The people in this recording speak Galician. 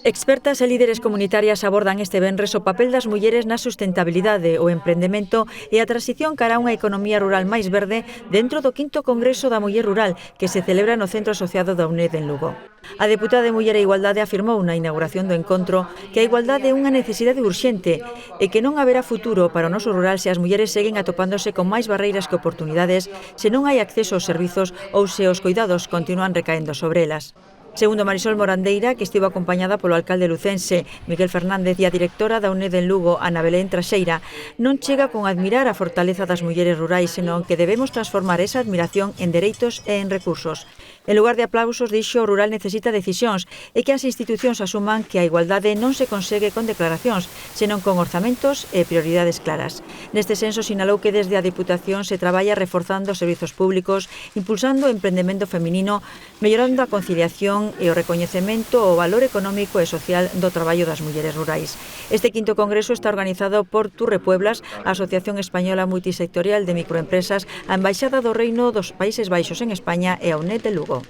Expertas e líderes comunitarias abordan este venres o papel das mulleres na sustentabilidade, o emprendemento e a transición cara a unha economía rural máis verde dentro do 5º Congreso da Muller Rural que se celebra no Centro Asociado da UNED en Lugo. A deputada de Muller e Igualdade afirmou na inauguración do encontro que a igualdade é unha necesidade urxente e que non haberá futuro para o noso rural se as mulleres seguen atopándose con máis barreiras que oportunidades, se non hai acceso aos servizos ou se os cuidados continúan recaendo sobre elas. Segundo Marisol Morandeira, que estivo acompañada polo alcalde lucense Miguel Fernández e a directora da UNED en Lugo, Ana Belén Traxeira, non chega con admirar a fortaleza das mulleres rurais, senón que debemos transformar esa admiración en dereitos e en recursos. En lugar de aplausos, dixo, o rural necesita decisións e que as institucións asuman que a igualdade non se consegue con declaracións, senón con orzamentos e prioridades claras. Neste senso, sinalou que desde a Deputación se traballa reforzando os servizos públicos, impulsando o emprendemento feminino, mellorando a conciliación e o recoñecemento o valor económico e social do traballo das mulleres rurais. Este 5º Congreso está organizado por Turrepueblas, a Asociación Española Multisectorial de Microempresas, a Embaixada do Reino dos Países Baixos en España e a UNED de Lugo.